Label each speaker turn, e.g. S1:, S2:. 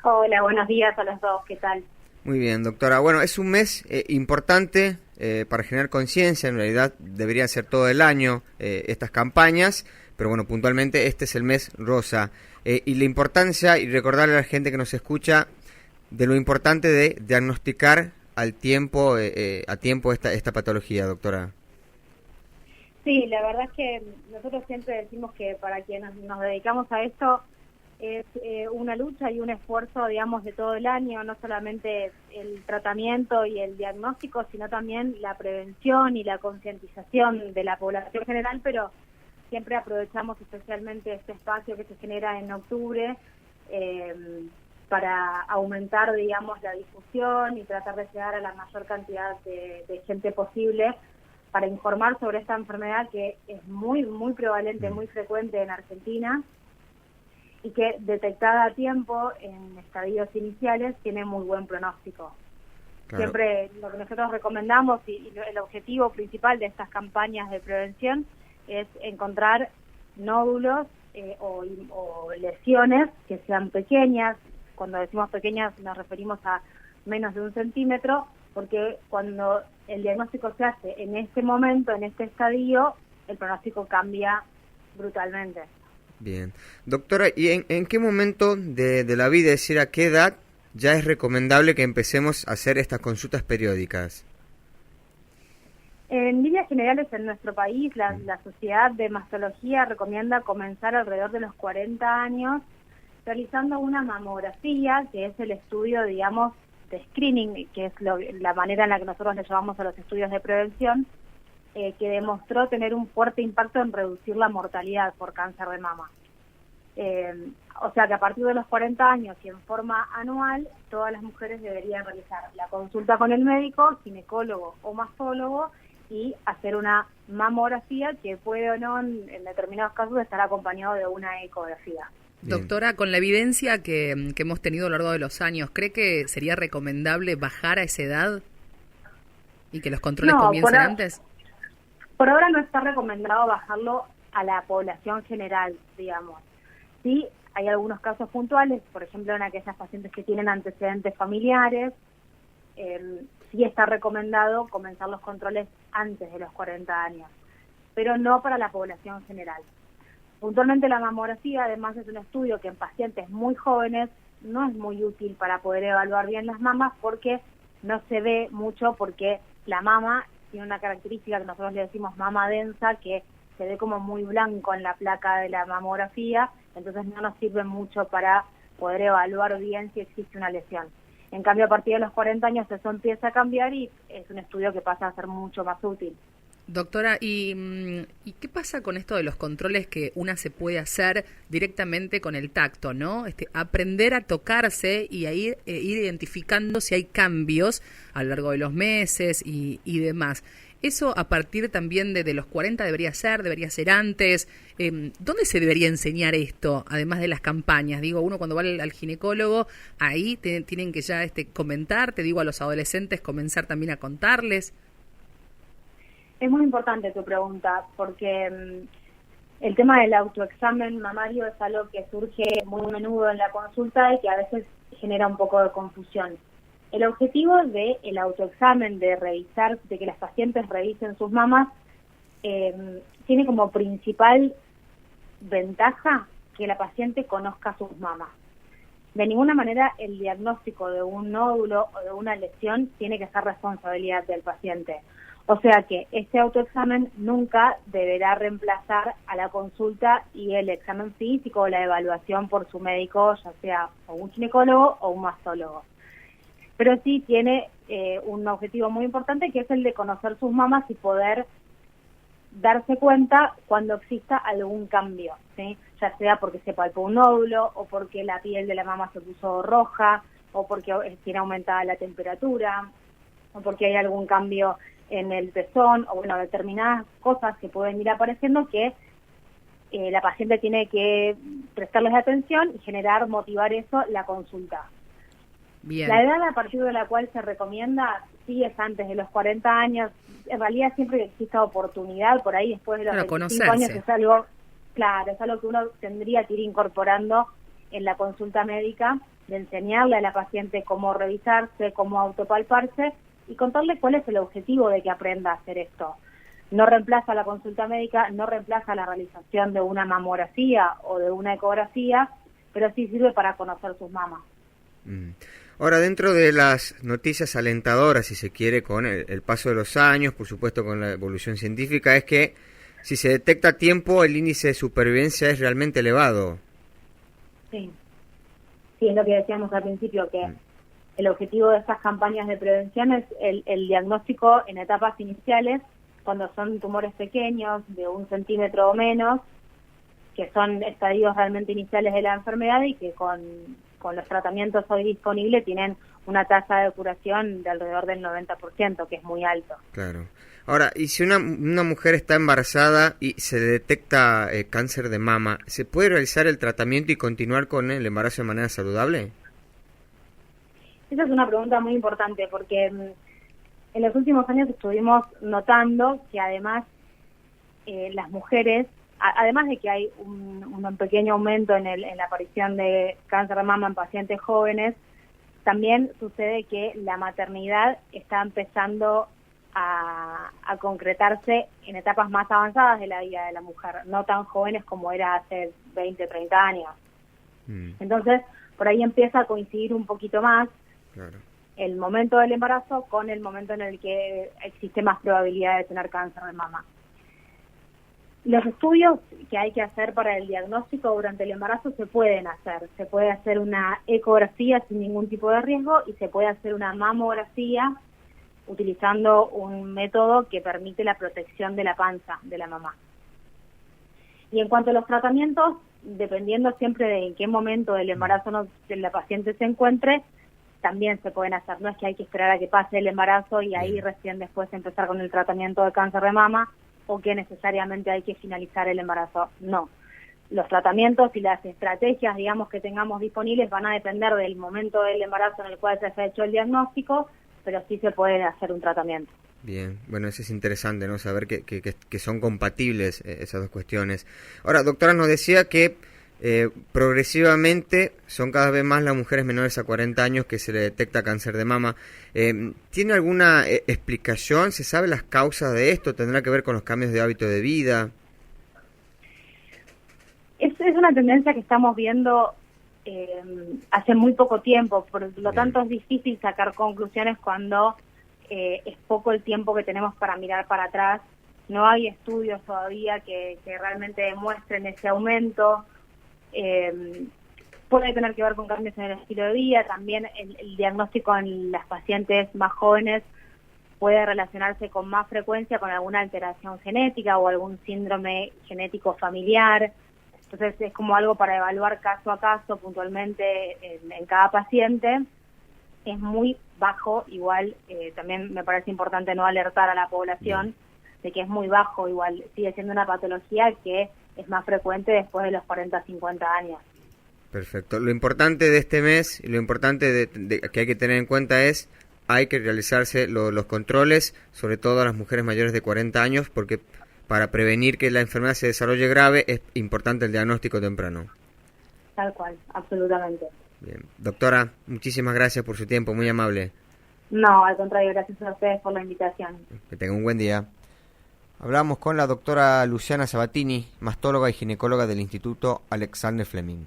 S1: Hola, buenos días a los dos, ¿qué tal?
S2: Muy bien, doctora. Bueno, es un mes importante para generar conciencia. En realidad debería ser todo el año estas campañas, pero bueno, puntualmente este es el mes rosa. Y la importancia, y recordarle a la gente que nos escucha, de lo importante de diagnosticar al tiempo, a tiempo esta patología, doctora.
S1: Sí, la verdad es que nosotros siempre decimos que para quienes nos dedicamos a esto es una lucha y un esfuerzo, digamos, de todo el año, no solamente el tratamiento y el diagnóstico, sino también la prevención y la concientización de la población general, pero siempre aprovechamos especialmente este espacio que se genera en octubre para aumentar, digamos, la difusión y tratar de llegar a la mayor cantidad de gente posible para informar sobre esta enfermedad que es muy prevalente, muy frecuente en Argentina y que detectada a tiempo en estadios iniciales tiene muy buen pronóstico. Claro. Siempre lo que nosotros recomendamos y el objetivo principal de estas campañas de prevención es encontrar nódulos o lesiones que sean pequeñas. Cuando decimos pequeñas nos referimos a menos de 1 centímetro, porque cuando el diagnóstico se hace en este momento, en este estadio, el pronóstico cambia brutalmente.
S2: Bien. Doctora, ¿y en qué momento de la vida, es decir, a qué edad ya es recomendable que empecemos a hacer estas consultas periódicas?
S1: En líneas generales, en nuestro país, la Sociedad de Mastología recomienda comenzar alrededor de los 40 años realizando una mamografía, que es el estudio, digamos, de screening, que es la manera en la que nosotros le llamamos a los estudios de prevención, que demostró tener un fuerte impacto en reducir la mortalidad por cáncer de mama. O sea que a partir de los 40 años y en forma anual, todas las mujeres deberían realizar la consulta con el médico, ginecólogo o mastólogo y hacer una mamografía que puede o no, en determinados casos, estar acompañado de una ecografía.
S3: Bien. Doctora, con la evidencia que hemos tenido a lo largo de los años, ¿cree que sería recomendable bajar a esa edad y que los controles comiencen antes?
S1: Por ahora no está recomendado bajarlo a la población general, digamos. Sí, hay algunos casos puntuales, por ejemplo, en aquellas pacientes que tienen antecedentes familiares, sí está recomendado comenzar los controles antes de los 40 años, pero no para la población general. Puntualmente la mamografía, además, es un estudio que en pacientes muy jóvenes no es muy útil para poder evaluar bien las mamas porque no se ve mucho, porque la mama tiene una característica que nosotros le decimos mama densa, que se ve como muy blanco en la placa de la mamografía, entonces no nos sirve mucho para poder evaluar bien si existe una lesión. En cambio, a partir de los 40 años eso empieza a cambiar y es un estudio que pasa a ser mucho más útil.
S3: Doctora, ¿y qué pasa con esto de los controles que una se puede hacer directamente con el tacto, ¿no? Aprender a tocarse y a ir identificando si hay cambios a lo largo de los meses y demás. ¿Eso a partir también de los 40 debería ser antes? ¿Dónde se debería enseñar esto, además de las campañas? Digo, uno cuando va al ginecólogo, ahí tienen que ya comentar, te digo, a los adolescentes comenzar también a contarles.
S1: Es muy importante tu pregunta, porque el tema del autoexamen mamario es algo que surge muy a menudo en la consulta y que a veces genera un poco de confusión. El objetivo del autoexamen, de revisar, de que las pacientes revisen sus mamas, tiene como principal ventaja que la paciente conozca sus mamas. De ninguna manera el diagnóstico de un nódulo o de una lesión tiene que ser responsabilidad del paciente. O sea que este autoexamen nunca deberá reemplazar a la consulta y el examen físico o la evaluación por su médico, ya sea o un ginecólogo o un mastólogo. Pero sí tiene un objetivo muy importante, que es el de conocer sus mamas y poder darse cuenta cuando exista algún cambio, ¿sí? Ya sea porque se palpó un nódulo o porque la piel de la mama se puso roja o porque tiene aumentada la temperatura o porque hay algún cambio en el pezón o bueno, determinadas cosas que pueden ir apareciendo que la paciente tiene que prestarles atención y motivar eso, la consulta. Bien. La edad a partir de la cual se recomienda sí es antes de los 40 años. En realidad siempre que exista oportunidad, por ahí después de los 25 años es algo, claro, es algo que uno tendría que ir incorporando en la consulta médica de enseñarle a la paciente cómo revisarse, cómo autopalparse y contarle cuál es el objetivo de que aprenda a hacer esto. No reemplaza la consulta médica, no reemplaza la realización de una mamografía o de una ecografía, pero sí sirve para conocer sus mamas.
S2: Ahora, dentro de las noticias alentadoras, si se quiere, con el paso de los años, por supuesto con la evolución científica, es que si se detecta a tiempo, el índice de supervivencia es realmente elevado.
S1: Sí, es lo que decíamos al principio, que el objetivo de estas campañas de prevención es el diagnóstico en etapas iniciales, cuando son tumores pequeños, de 1 centímetro o menos, que son estadios realmente iniciales de la enfermedad y que con los tratamientos hoy disponibles tienen una tasa de curación de alrededor del 90%, que es muy alto.
S2: Claro. Ahora, y si una mujer está embarazada y se detecta cáncer de mama, ¿se puede realizar el tratamiento y continuar con el embarazo de manera saludable?
S1: Esa es una pregunta muy importante porque en los últimos años estuvimos notando que además las mujeres, además de que hay un pequeño aumento en la aparición de cáncer de mama en pacientes jóvenes, también sucede que la maternidad está empezando a concretarse en etapas más avanzadas de la vida de la mujer, no tan jóvenes como era hace 20, 30 años. Entonces, por ahí empieza a coincidir un poquito más el momento del embarazo con el momento en el que existe más probabilidad de tener cáncer de mama. Los estudios que hay que hacer para el diagnóstico durante el embarazo se pueden hacer. Se puede hacer una ecografía sin ningún tipo de riesgo y se puede hacer una mamografía utilizando un método que permite la protección de la panza de la mamá. Y en cuanto a los tratamientos, dependiendo siempre de en qué momento del embarazo la paciente se encuentre, también se pueden hacer. No es que hay que esperar a que pase el embarazo y ahí recién después empezar con el tratamiento de cáncer de mama, o que necesariamente hay que finalizar el embarazo. No. Los tratamientos y las estrategias, digamos, que tengamos disponibles van a depender del momento del embarazo en el cual se haya hecho el diagnóstico, pero sí se puede hacer un tratamiento.
S2: Bien, bueno, eso es interesante, ¿no? Saber que son compatibles esas dos cuestiones. Ahora, doctora, nos decía que progresivamente son cada vez más las mujeres menores a 40 años que se le detecta cáncer de mama. ¿Tiene alguna explicación? ¿Se sabe las causas de esto? ¿Tendrá que ver con los cambios de hábito de vida?
S1: Es una tendencia que estamos viendo hace muy poco tiempo, por lo tanto es difícil sacar conclusiones cuando es poco el tiempo que tenemos para mirar para atrás. No hay estudios todavía que realmente demuestren ese aumento. Puede tener que ver con cambios en el estilo de vida, también el diagnóstico en las pacientes más jóvenes puede relacionarse con más frecuencia con alguna alteración genética o algún síndrome genético familiar. Entonces es como algo para evaluar caso a caso puntualmente en cada paciente. Es muy bajo, igual también me parece importante no alertar a la población de que es muy bajo, igual sigue siendo una patología que es más frecuente después de los 40, 50 años.
S2: Perfecto. Lo importante de este mes y lo importante que hay que tener en cuenta es hay que realizarse los controles, sobre todo a las mujeres mayores de 40 años, porque para prevenir que la enfermedad se desarrolle grave es importante el diagnóstico temprano.
S1: Tal cual, absolutamente.
S2: Bien. Doctora, muchísimas gracias por su tiempo, muy amable.
S1: No, al contrario, gracias a ustedes por la invitación.
S2: Que tengan un buen día. Hablamos con la doctora Luciana Sabatini, mastóloga y ginecóloga del Instituto Alexander Fleming.